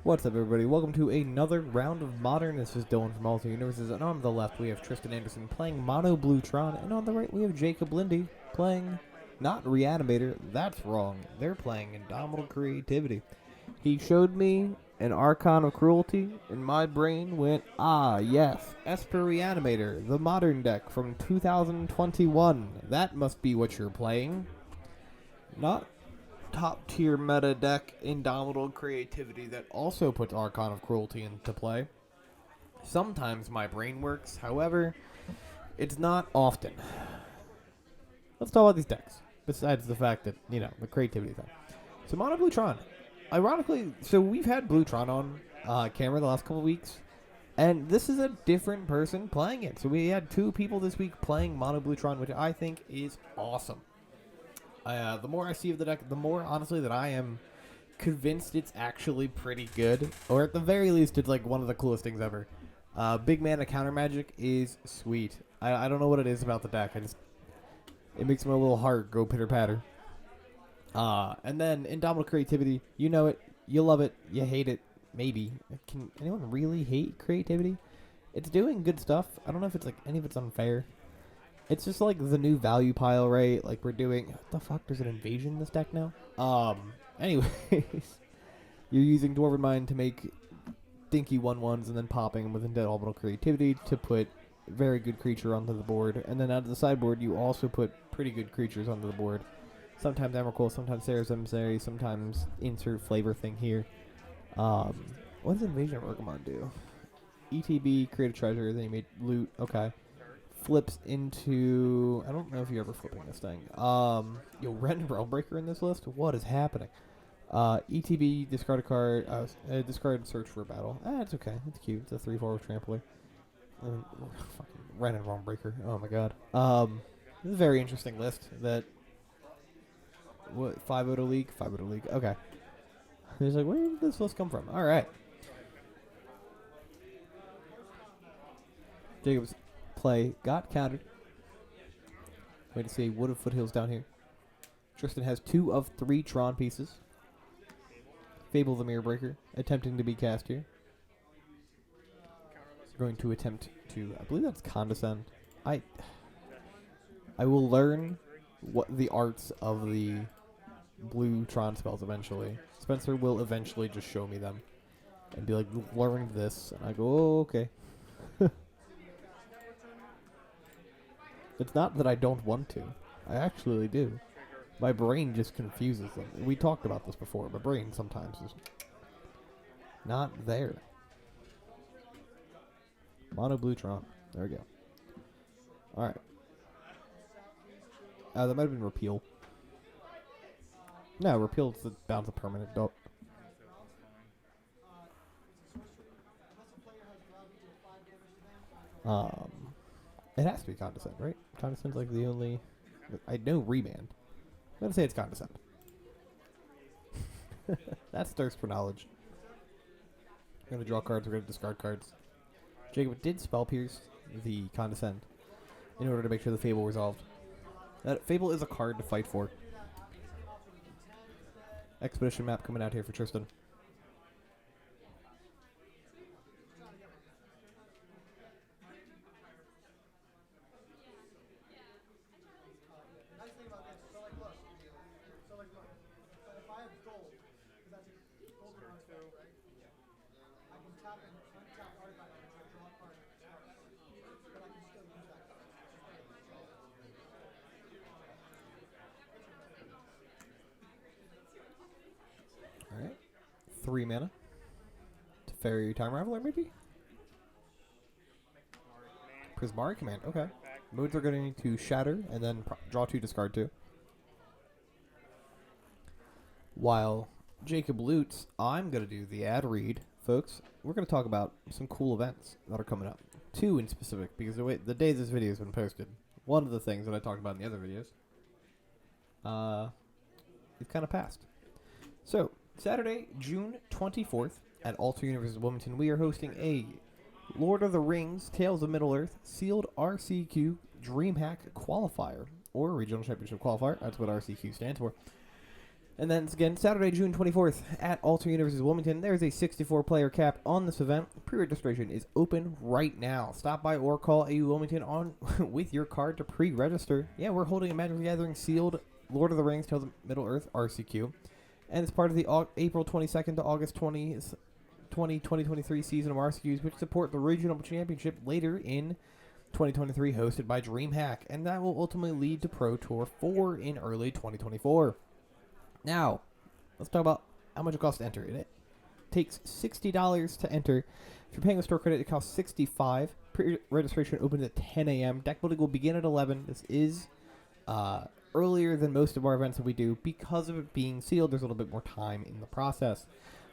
What's up, everybody? Welcome to another round of Modern. This is Dylan from Alternate Universes, and on the left we have Tristan Anderson playing Mono Blue Tron, and on the right we have Jacob Lindy playing not Reanimator. That's wrong. They're playing Indomitable Creativity. He showed me an Archon of Cruelty, and my brain went, ah, yes, Esper Reanimator, the Modern deck from 2021. That must be what you're playing. Not top tier meta deck Indomitable Creativity that also puts Archon of Cruelty into play. Sometimes my brain works, however, it's not often. Let's talk about these decks, besides the fact that, the creativity thing. So Mono Blue Tron. Ironically, so we've had Blue Tron on camera the last couple of weeks, and this is a different person playing it. So we had two people this week playing Mono Blue Tron, which I think is awesome. The more I see of the deck, the more, honestly, that I am convinced it's actually pretty good. Or at the very least, it's like one of the coolest things ever. Big mana counter magic is sweet. I don't know what it is about the deck. It makes my little heart go pitter-patter. And then Indomitable Creativity, you know it, you love it, you hate it, maybe. Can anyone really hate creativity? It's doing good stuff. I don't know if it's like any of it's unfair. It's just like the new value pile, right? Like we're doing. What the fuck? There's an invasion in this deck now? Anyways. You're using Dwarven Mind to make dinky 1/1s and then popping them with Indomitable Creativity to put very good creature onto the board. And then out of the sideboard, you also put pretty good creatures onto the board. Sometimes Emrakul, sometimes Sarah's Emissary, sometimes insert flavor thing here. What does Invasion of Urgamon do? ETB, create a treasure, then you made loot. Okay. Flips into... I don't know if you're ever flipping this thing. Ren Realmbreaker in this list? What is happening? ETB, discard a card. Discard and search for a battle. It's okay. It's cute. It's a 3/4 trampler. Fucking Ren and Realmbreaker. Oh my god. This is a very interesting list. That... What? 5-0 League? 5-0 League. Okay. He's like, where did this list come from? Alright. Jacob's play got countered. Wait to see Wood of Foothills down here. Tristan has 2 of 3 Tron pieces. Fable the Mirror Breaker attempting to be cast here. Going to attempt to, I believe that's Condescend. I will learn what the arts of the blue Tron spells eventually. Spencer will eventually just show me them and be like, learn this, and I go, oh, okay. It's not that I don't want to. I actually do. My brain just confuses them. We talked about this before. My brain sometimes is not there. Mono Blue Tron. There we go. Alright. That might have been Repeal. No, Repeal is the bounce a permanent. Dope. It has to be Condescend, right? Condescend's like the only... I know Remand. I'm going to say it's Condescend. That's thirst for knowledge. We're going to draw cards, we're going to discard cards. Jacob did Spell Pierce the Condescend in order to make sure the Fable resolved. That Fable is a card to fight for. Expedition map coming out here for Tristan. Alright. 3 mana. To Fairy Time Raveler, maybe? Prismari Command, okay. Moods are going to shatter and then draw 2, discard 2. While Jacob loots, I'm going to do the ad read, folks. We're going to talk about some cool events that are coming up. 2 in specific, because the day this video has been posted, one of the things that I talked about in the other videos, it's kind of passed. So, Saturday, June 24th, at Alter Universes Wilmington, we are hosting a Lord of the Rings, Tales of Middle-earth, sealed RCQ DreamHack qualifier, or Regional Championship qualifier. That's what RCQ stands for. And then again, Saturday, June 24th at Alternate Universes Wilmington. There's a 64-player cap on this event. Pre-registration is open right now. Stop by or call AU Wilmington on with your card to pre-register. Yeah, we're holding a Magic the Gathering sealed Lord of the Rings Tales of Middle-earth RCQ. And it's part of the April 22nd to August 2023 season of RCQs, which support the regional championship later in 2023, hosted by DreamHack. And that will ultimately lead to Pro Tour 4 in early 2024. Now, let's talk about how much it costs to enter. It takes $60 to enter. If you're paying with store credit, it costs $65. Pre-registration opens at 10 a.m. Deck building will begin at 11. This is earlier than most of our events that we do. Because of it being sealed, there's a little bit more time in the process.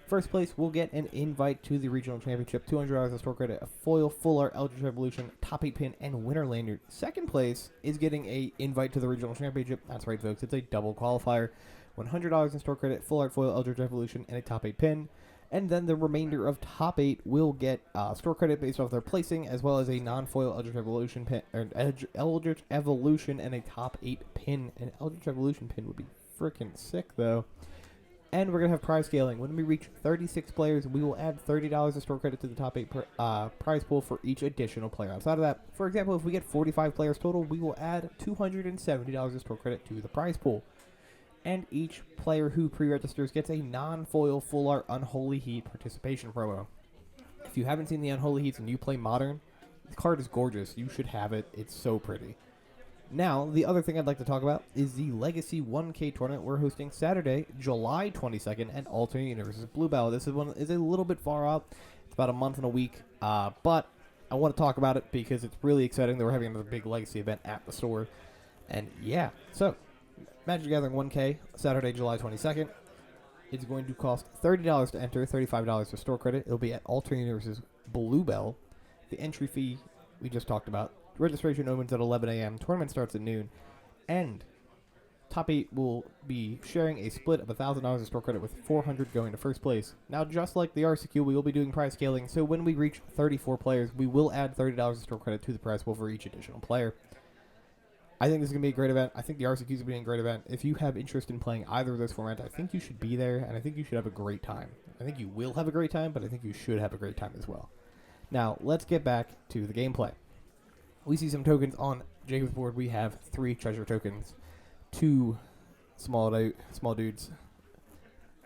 First place will get an invite to the regional championship, $200 of store credit, a foil, full art, Eldritch Evolution, top 8 pin, and winner lanyard. Second place is getting an invite to the regional championship. That's right, folks. It's a double qualifier. $100 in store credit, full art foil, Eldritch Evolution, and a top 8 pin. And then the remainder of top 8 will get store credit based off their placing, as well as a non-foil Eldritch Evolution pin, or Eldritch Evolution, and a top 8 pin. An Eldritch Evolution pin would be freaking sick, though. And we're going to have prize scaling. When we reach 36 players, we will add $30 of store credit to the top 8 prize pool for each additional player. Outside of that, for example, if we get 45 players total, we will add $270 of store credit to the prize pool. And each player who pre-registers gets a non-foil full art Unholy Heat participation promo. If you haven't seen the Unholy Heats and you play Modern, the card is gorgeous. You should have it. It's so pretty. Now, the other thing I'd like to talk about is the Legacy 1K tournament we're hosting Saturday, July 22nd at Alternate Universes Bluebell. This is a little bit far out. It's about a month and a week, but I want to talk about it because it's really exciting that we're having another big Legacy event at the store. And yeah, so Magic the Gathering 1K, Saturday, July 22nd. It's going to cost $30 to enter, $35 for store credit. It'll be at Alternate Universes Bluebell. The entry fee we just talked about. Registration opens at 11 a.m. Tournament starts at noon. And top 8 will be sharing a split of $1,000 of store credit with $400 going to first place. Now, just like the RCQ, we will be doing prize scaling. So when we reach 34 players, we will add $30 of store credit to the prize pool for each additional player. I think this is going to be a great event. I think the RCQ is going to be a great event. If you have interest in playing either of those formats, I think you should be there, and I think you should have a great time. I think you will have a great time, but I think you should have a great time as well. Now, let's get back to the gameplay. We see some tokens on Jacob's board. We have 3 treasure tokens, 2 small dudes.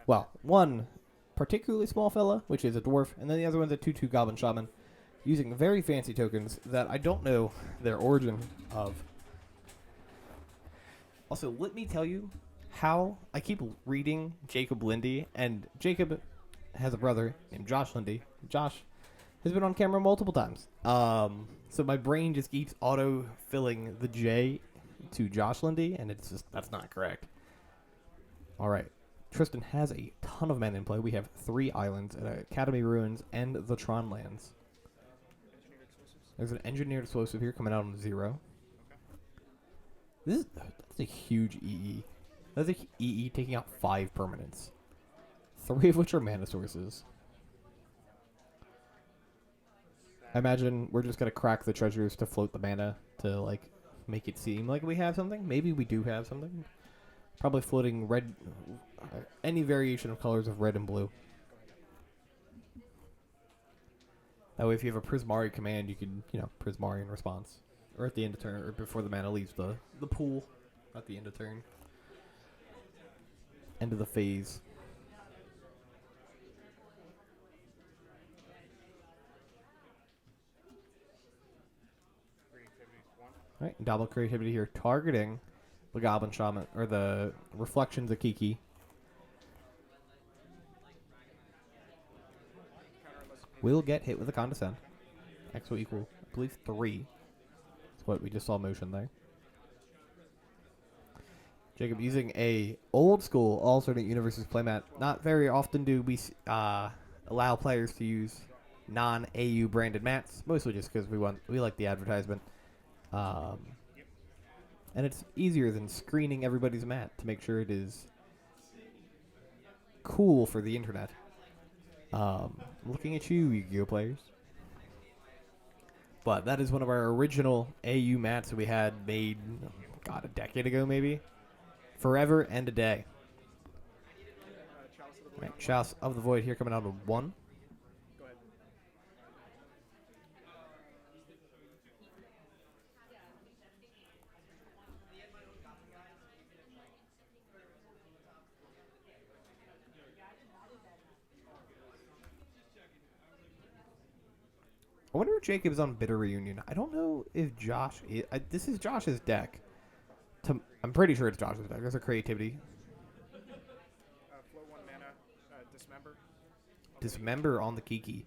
Well, 1 particularly small fella, which is a dwarf, and then the other one's a 2/2 Goblin Shaman, using very fancy tokens that I don't know their origin of. Also, let me tell you how I keep reading Jacob Lindy, and Jacob has a brother named Josh Lindy. Josh has been on camera multiple times. So my brain just keeps auto-filling the J to Josh Lindy, and it's just, that's not correct. All right. Tristan has a ton of men in play. We have 3 islands, Academy Ruins, and the Tron lands. There's an engineered explosive here coming out on 0. That's a huge EE. That's a EE taking out 5 permanents. 3 of which are mana sources. I imagine we're just going to crack the treasures to float the mana to, like, make it seem like we have something. Maybe we do have something. Probably floating red, any variation of colors of red and blue. That way if you have a Prismari command, you can, Prismari in response. Or at the end of turn, or before the mana leaves the pool. At the end of turn. End of the phase. Alright, double creativity here, targeting the Goblin Shaman, or the Reflections of Kiki. Will get hit with a Condescend. X will equal, I believe, 3. That's what we just saw motion there. Jacob using a old school alternate universes playmat. Not very often do we allow players to use non-AU branded mats, mostly just because we like the advertisement. And it's easier than screening everybody's mat to make sure it is cool for the internet. Looking at you, Yu-Gi-Oh players. But that is one of our original AU mats that we had made, a decade ago maybe. Forever and a Day. Right, Chalice of the Void here coming out of 1. Go ahead. I wonder if Jacob's on Bitter Reunion. I don't know if Josh is. This is Josh's deck. I'm pretty sure it's Josh's deck. There's a creativity. Flow 1 mana, Dismember. Dismember on the Kiki.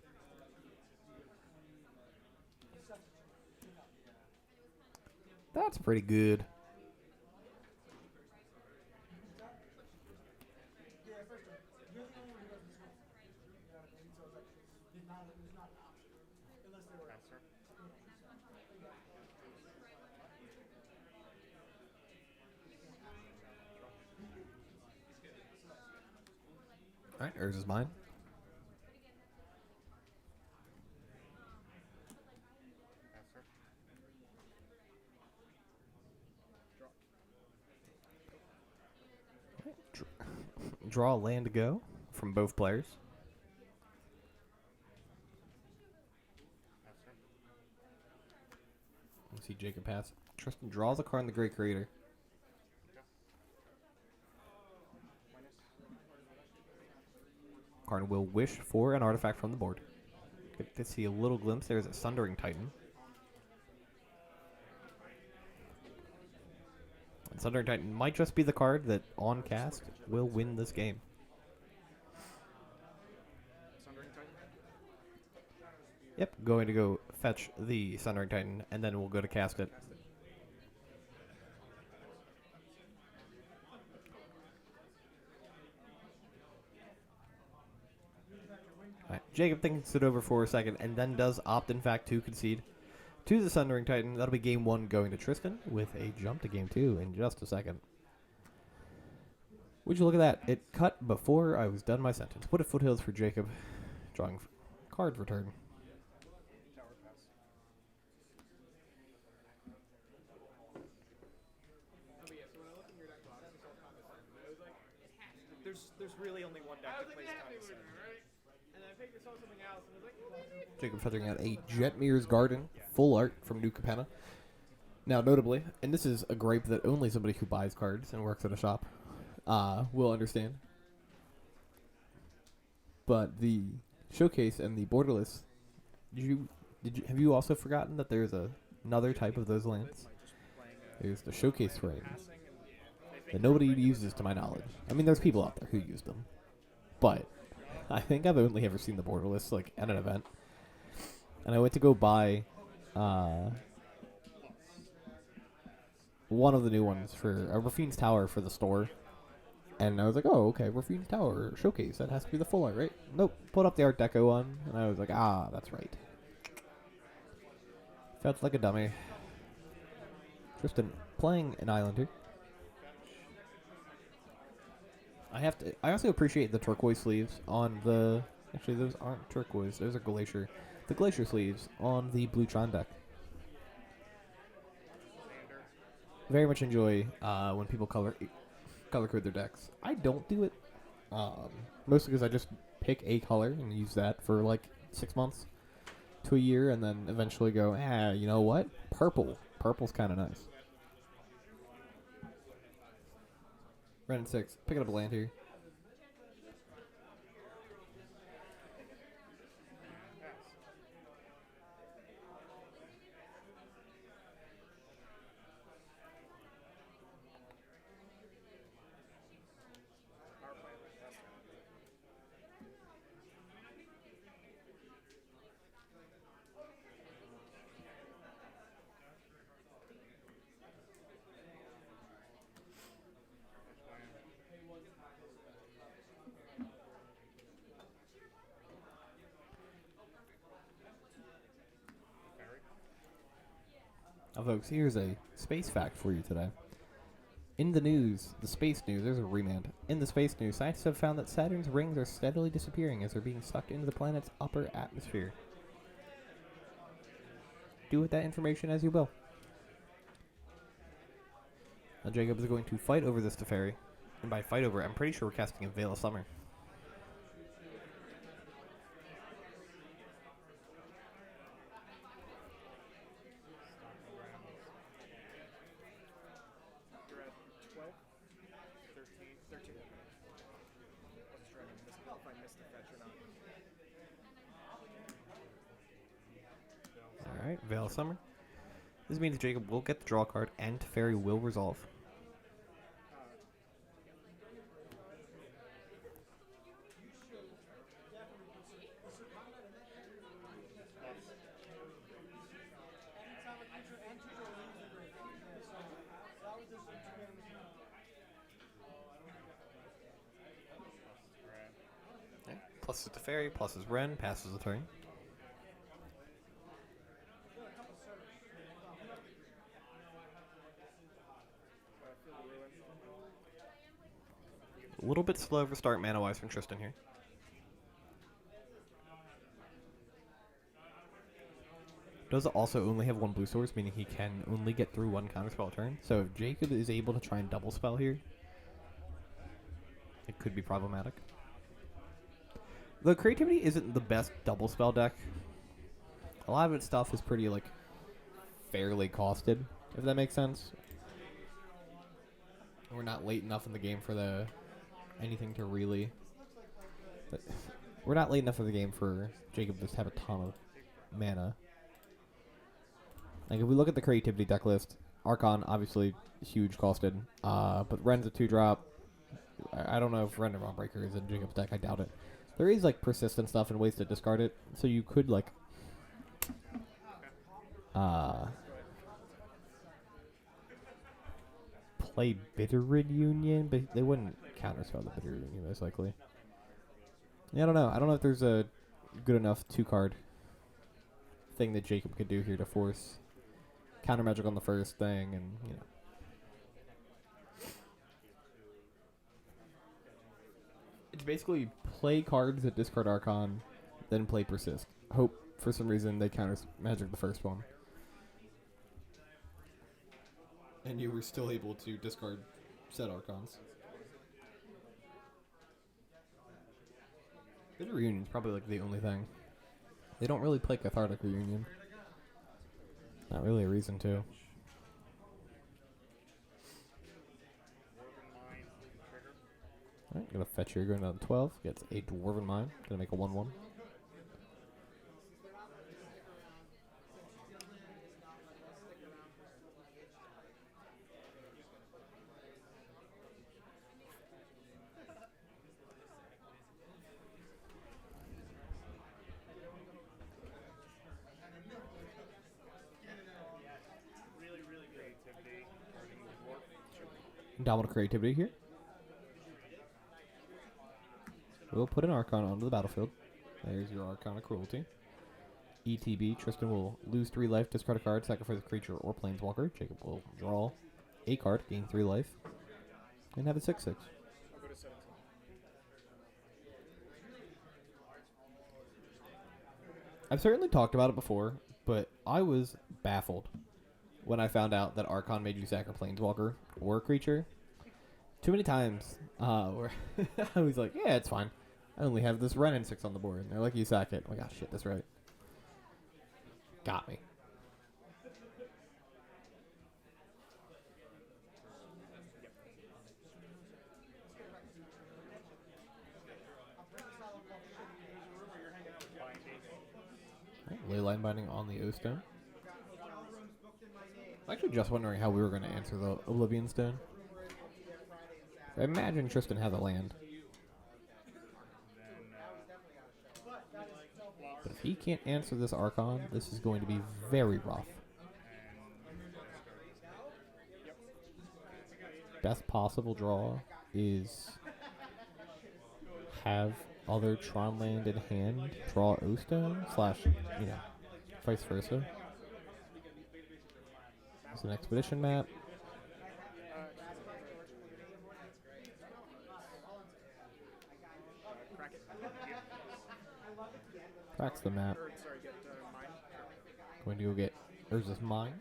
That's pretty good. All right, Urza's is mine. Draw a land to go from both players. Let's see Jacob pass. Tristan draws a card in the Great Creator. Card will wish for an artifact from the board. Get to see a little glimpse. There's a Sundering Titan. And Sundering Titan might just be the card that, on cast, will win this game. Sundering Titan. Yep, going to go fetch the Sundering Titan, and then we'll go to cast it. Right. Jacob thinks it over for a second, and then does opt, in fact, to concede to the Sundering Titan. That'll be game 1 going to Tristan, with a jump to game 2 in just a second. Would you look at that? It cut before I was done my sentence. What a foothills for Jacob. Drawing card return. Tower Pass. There's really only one deck that plays Condescend. Jacob feathering out a Jetmir's Garden, full art from New Capenna. Now, notably, and this is a gripe that only somebody who buys cards and works at a shop will understand, but the showcase and the borderless, have you also forgotten that there's another type of those lands? There's the showcase frame that nobody uses to my knowledge. I mean, there's people out there who use them, but I think I've only ever seen the borderless like at an event. And I went to go buy one of the new ones for Rafine's Tower for the store. And I was like, oh, okay, Rafine's Tower showcase. That has to be the full art, right? Nope. Pulled up the Art Deco one, and I was like, ah, that's right. Felt like a dummy. Tristan playing an Islander. I also appreciate the turquoise sleeves on the... Actually, those aren't turquoise. Those are Glacier. The Glacier sleeves on the Blue Tron deck. Very much enjoy when people color code their decks. I don't do it. Mostly because I just pick a color and use that for like 6 months to a year, and then eventually go, you know what? Purple. Purple's kind of nice. Red and 6. Picking up a land here. Folks, here's a space fact for you today. In the news, the space news, there's a remand. In the space news, scientists have found that Saturn's rings are steadily disappearing as they're being sucked into the planet's upper atmosphere. Do with that information as you will. Now Jacob is going to fight over this Teferi. And by fight over, I'm pretty sure we're casting a Veil of Summer. Alright, Veil of Summer. This means Jacob will get the draw card and Teferi will resolve. Okay. Plus his Teferi, plus his Ren, passes the turn. A little bit slow for start mana-wise from Tristan here. Does also only have one blue source, meaning he can only get through one counterspell a turn. So if Jacob is able to try and double spell here, it could be problematic. The creativity isn't the best double spell deck. A lot of its stuff is pretty like fairly costed, if that makes sense. We're not late enough in the game for the anything to really. But we're not late enough in the game for Jacob to just have a ton of mana. Like if we look at the creativity deck list, Archon obviously huge costed, but Ren's a 2-drop. I don't know if Ren and Breaker is in Jacob's deck. I doubt it. There is like persistent stuff and ways to discard it, so you could like play Bitterrid Union, but they wouldn't counterspell the Bitterrid Union most likely. Yeah, I don't know. I don't know if there's a good enough 2-card thing that Jacob could do here to force counter magic on the first thing, and you know. It's basically play cards that discard Archon, then play Persist. Hope for some reason they counter magic the first one. And you were still able to discard said Archons. Bitter Reunion's probably like the only thing. They don't really play Cathartic Reunion. Not really a reason to. Alright, gonna fetch here, going down to 12. Gets a Dwarven Mine. Gonna make a 1-1. Dominant creativity here. We'll put an Archon onto the battlefield. There's your Archon of Cruelty. ETB, Tristan will lose 3 life, discard a card, sacrifice a creature or planeswalker. Jacob will draw a card, gain 3 life, and have a 6-6. I'll go to 17. I've certainly talked about it before, but I was baffled when I found out that Archon made you sack a planeswalker or a creature. Too many times where I was like, yeah, it's fine. I only have this Ren and 6 on the board. And they're like, you sack it. I'm like, oh, shit, that's right. Got me. Right, Leyline Binding on the O-Stone. I'm actually just wondering how we were going to answer the Oblivion Stone. I imagine Tristan has a land. But if he can't answer this Archon, this is going to be very rough. Best possible draw is have other Tron land in hand, draw O-Stone, / you know, vice versa. It's an expedition map. Cracks the map. Sorry, get mine. Going to go get Urza's Mine.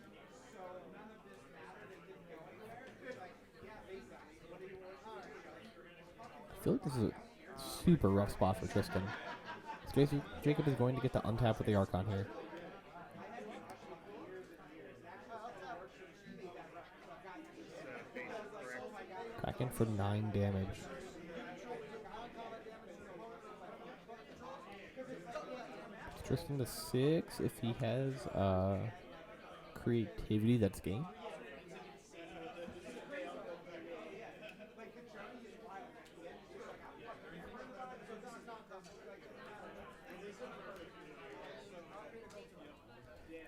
I feel like this is a super rough spot for Tristan. Jacob is going to get to untap with the Archon here. Kraken for 9 damage. Tristan to 6 if he has creativity that's game.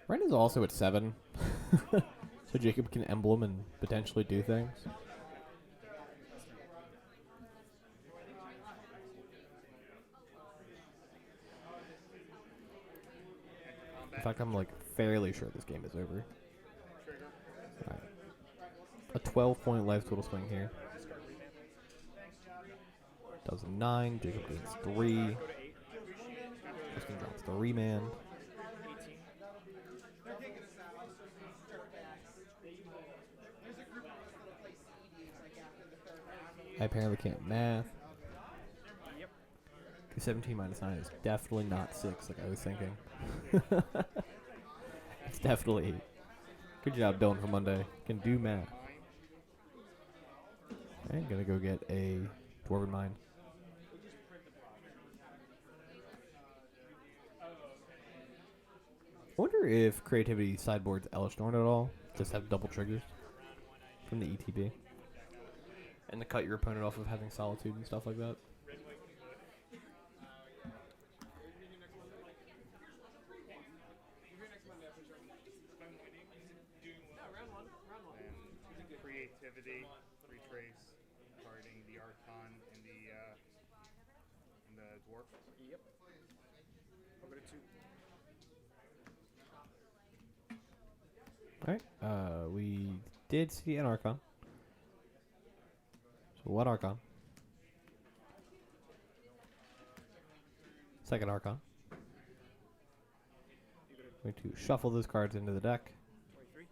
Ren is also at 7. So Jacob can emblem and potentially do things. In fact, I'm like fairly sure this game is over. Right. A 12-point life total swing here. Does 9. Jacob gains 3. Tristan drops the remand. I apparently can't math. 17 minus 9 is definitely not 6 like I was thinking. It's definitely 8. Good job, Dylan, for Monday. Can do math. Alright, gonna go get a Dwarven Mine. I wonder if creativity sideboards Elish Norn at all. Just have double triggers from the ETB. And to cut your opponent off of having Solitude and stuff like that. Creativity, retrace, carding the Archon and the dwarf. Yep. I'll go to 2. Alright, we did see an Archon. So one Archon. Second Archon. Going to shuffle those cards into the deck. 23.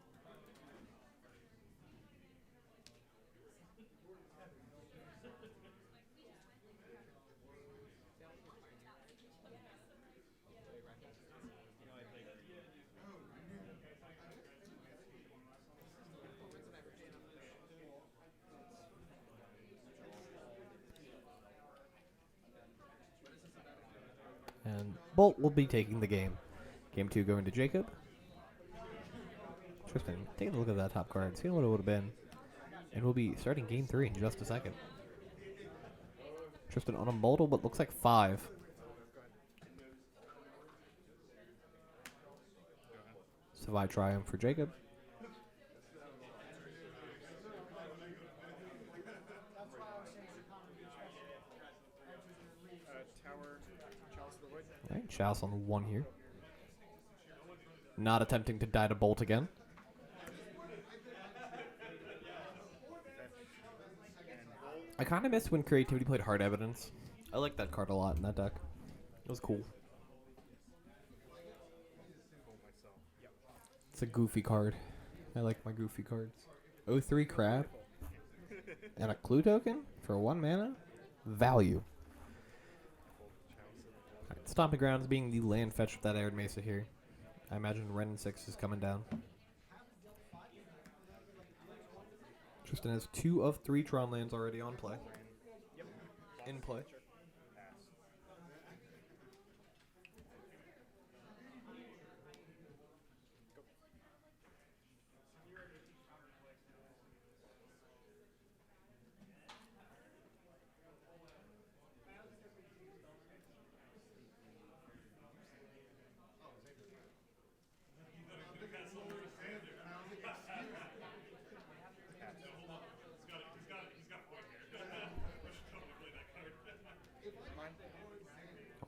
And Bolt will be taking the game. Game 2 going to Jacob. Tristan, taking a look at that top card, seeing what it would have been. And we'll be starting game 3 in just a second. Tristan on a modal, but looks like 5. Savai Triumph for Jacob. Tower, Chalice of the Void. Alright, Chalice on 1 here. Not attempting to die to Bolt again. I kind of miss when Creativity played Hard Evidence. I like that card a lot in that deck. It was cool. It's a goofy card. I like my goofy cards. 0-3 Crab. And a clue token for 1 mana? Value. Right, Stomping Grounds being the land fetch of that Arid Mesa here. I imagine Ren 6 is coming down. Tristan has 2 of 3 Tron lands already on play. In play.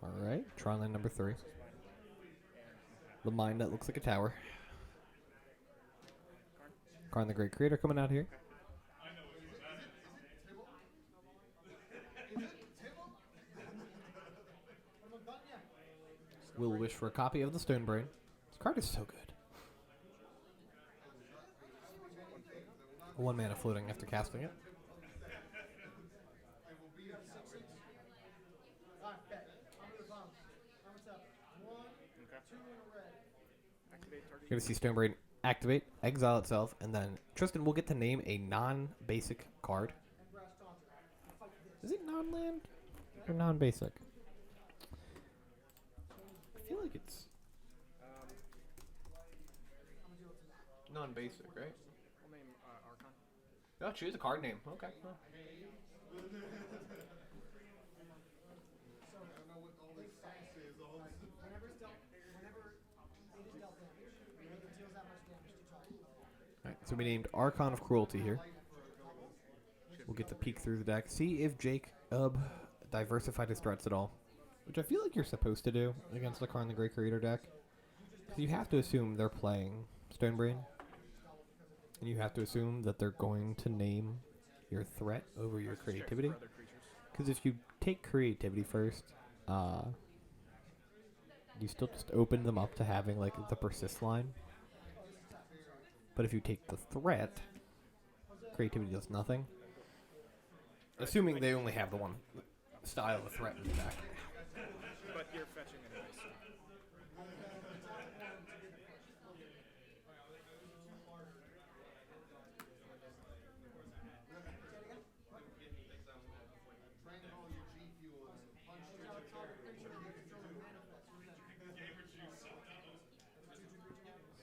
Alright, Tron land number 3. The mine that looks like a tower. Karn the Great Creator coming out here. Will wish for a copy of the Stone Brain. This card is so good. 1 mana floating after casting it. You're going to see Stone Brain activate, exile itself, and then Tristan will get to name a non-basic card. Is it non-land or non-basic? feel like it's Um, non-basic, right? we'll name Archon. Oh, choose a card name. Okay. Alright, so we named Archon of Cruelty here. We'll get to peek through the deck, see if Jake diversified his threats at all. Which I feel like you're supposed to do against the Karn the Great Creator deck. Because you have to assume they're playing Stonebrain. And you have to assume that they're going to name your threat over your creativity. For other creatures. Because if you take creativity first, you still just open them up to having like the persist line. But if you take the threat, creativity does nothing. Assuming they only have the one style of threat in the deck. But you're fetching anyway, so.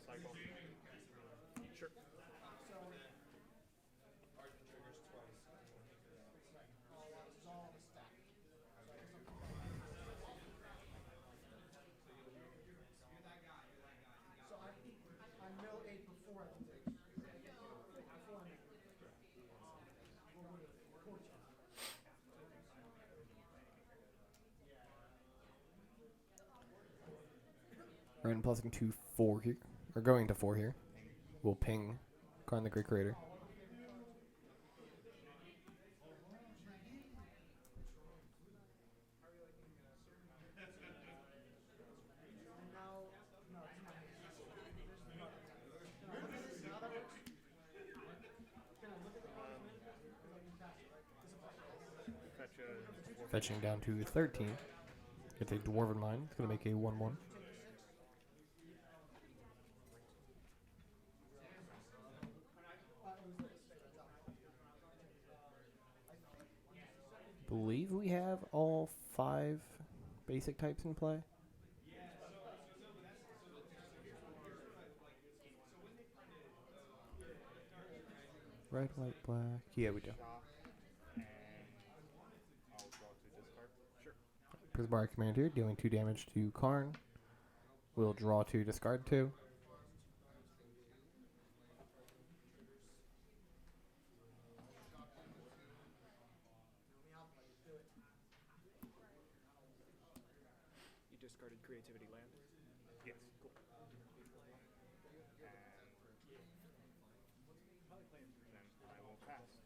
Cycle. Sure. We're plussing to 4 here. Or going to 4 here. We'll ping Karn the Great Creator. Fetch a Fetching down to 13. It's a Dwarven Mine. It's going to make a 1/1. Believe we have all 5 basic types in play. Red, white, black. Yeah, we do. shock, and I'll draw to discard. Sure. Prismari Commander dealing 2 damage to Karn. We'll draw 2, discard 2. You discarded creativity land? Yes. Cool. And then I will pass.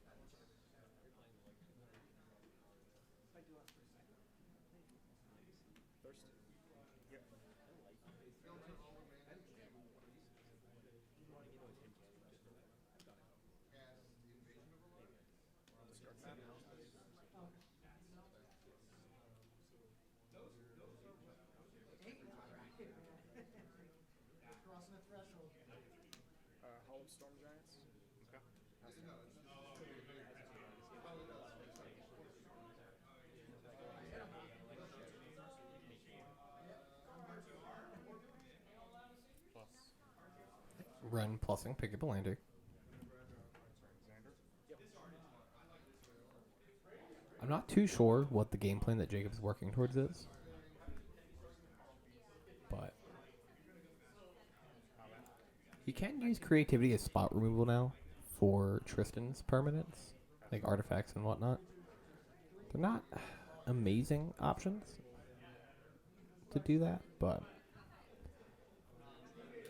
Thirst? Yep. Discard that. Hall of Storm Giants? Okay. Plus. Run plussing, pick up a lander. Xander? Yep. I'm not too sure what the game plan that Jacob's working towards is. But he can use creativity as spot removal now for Tristan's permanents, like artifacts and whatnot. They're not amazing options to do that, but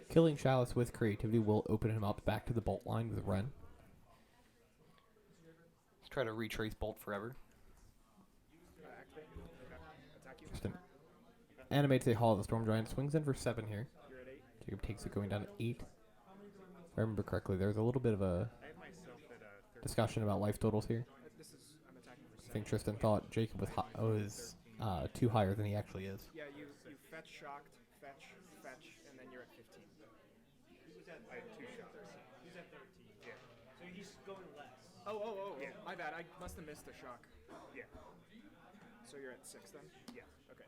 killing Chalice with creativity will open him up back to the Bolt line with Ren. Let's try to retrace Bolt forever. Activate. Okay. Attack you. Tristan animates a Hall of the Storm Giant, swings in for 7 here. You're at 8. Jacob takes it going down to 8. If I remember correctly, there's a little bit of a I have myself at 13. discussion about life totals here. This is, I'm attacking for 7. I think Tristan thought Jacob was too higher than he actually is. Yeah, you fetch shocked, fetch, and then you're at 15. I had 2 shots. He's at 13. Yeah. So he's going less. Oh, yeah. My bad. I must have missed a shock. Yeah. So you're at 6 then? Yeah. Okay.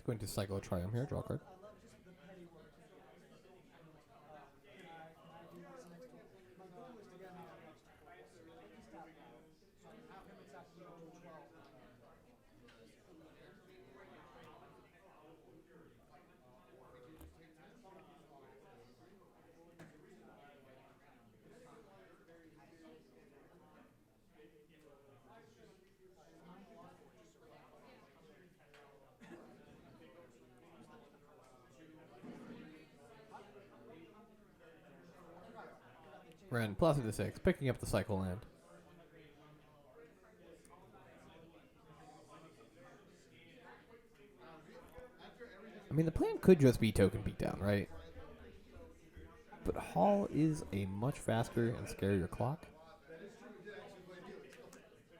Going to cycle a Triumph here, draw a card. Ren plus into 6, picking up the cycle land. I mean, the plan could just be token beatdown, right? But Hall is a much faster and scarier clock.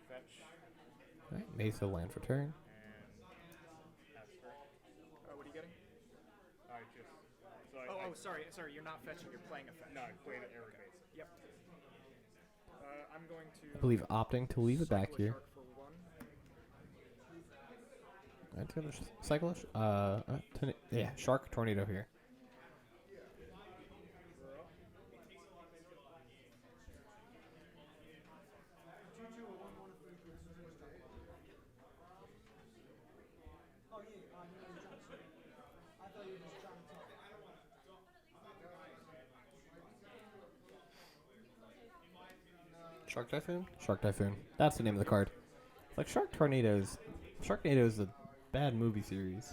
Fetch. Right, Mesa land for turn. What are you getting? I just. So Sorry. You're not fetching. You're playing a fetch. No, I played it every base. Yep. I'm going to. I believe opting to leave it back cycle a here. shark for 1. Right, it's gonna cycle. Yeah, Shark Tornado here. Shark Typhoon? Shark Typhoon. That's the name of the card. Like Shark Tornadoes. Sharknado is a bad movie series.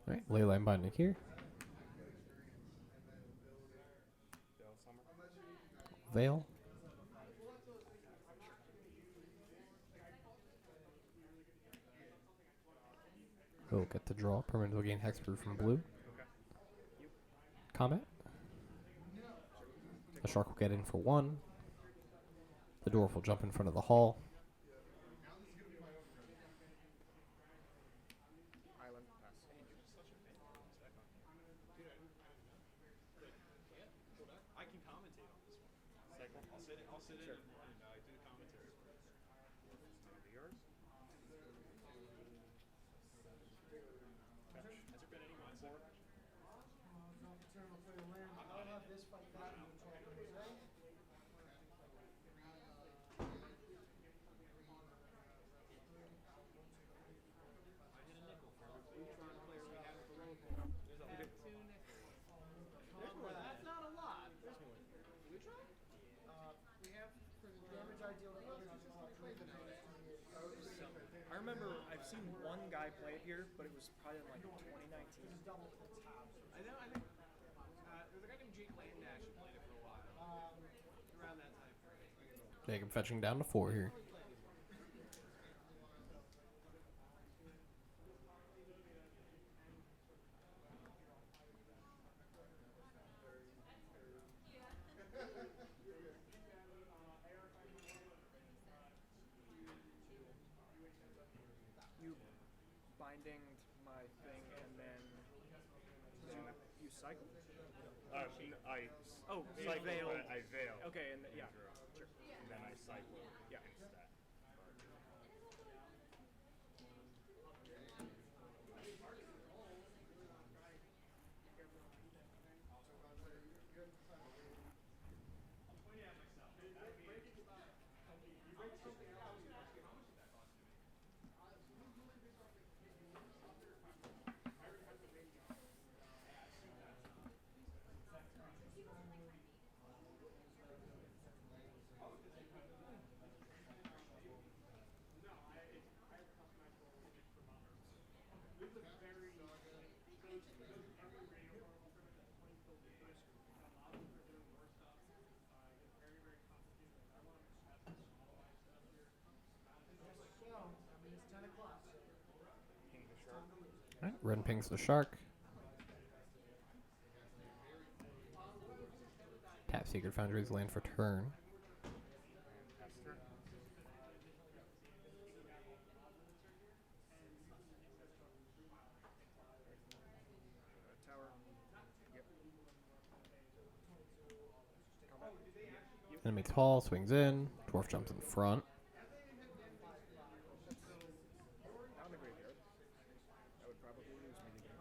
Alright, Leyline Binding here. Veil. We'll get the draw. Permanent will gain Hexproof from blue. Combat. The Shark will get in for 1. The Dwarf will jump in front of the Hall. Island. Pass. I can commentate on this one. I'll sit in and do the commentary. Yours? Has there been any mindset? That's not a lot. There's more. Blue Tron? We have for the damage I deal to others. I remember I've seen one guy play it here, but it was probably in like 2019. I know. I think there's a guy named Jake Landnash who played it for a while. Around that time frame. Take him fetching down to 4 here. You binding my thing and then you cycle? Oh, you cycle, veil. I veil. Okay, and yeah, Drew. sure. And then I cycle Yeah. instead. Alright, Ren pings the Shark. Tap Sacred Foundry's land for turn. And pass turn. Tower. Yep. Combat. Enemy call, swings in. Dwarf jumps in front. Not in the graveyard. That would probably lose me the game.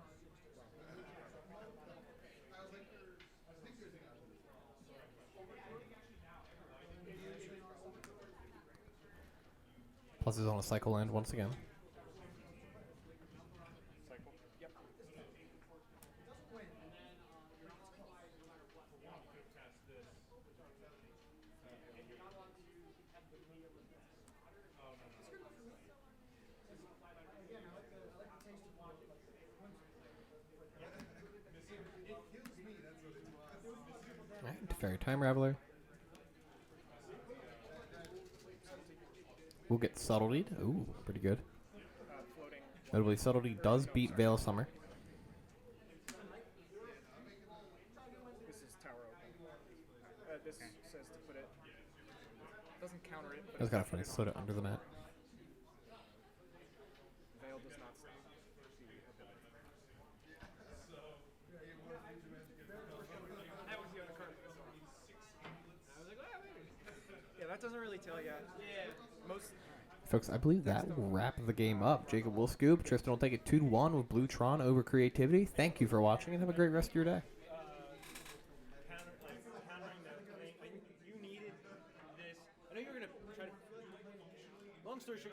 Plus is on a cycle land once again. Cycle. Yep. Alright, Teferi Time Raveler. We'll get Subtlety. Ooh, pretty good. Floating. Notably, Subtlety does beat Veil of Summer. This is tower open. This says to put it. Doesn't counter it. But That's kind of funny. Slid it under the mat. Veil does not stop the ability. That was the other card that I saw. I was like, well, maybe. Yeah, that doesn't really tell you. Yeah. Most. Folks, I believe that will wrap the game up. Jacob will scoop. Tristan will take it 2-1 with Blue Tron over Creativity. Thank you for watching and have a great rest of your day. Countering the thing. You needed this. I know you were gonna try to. Long story short.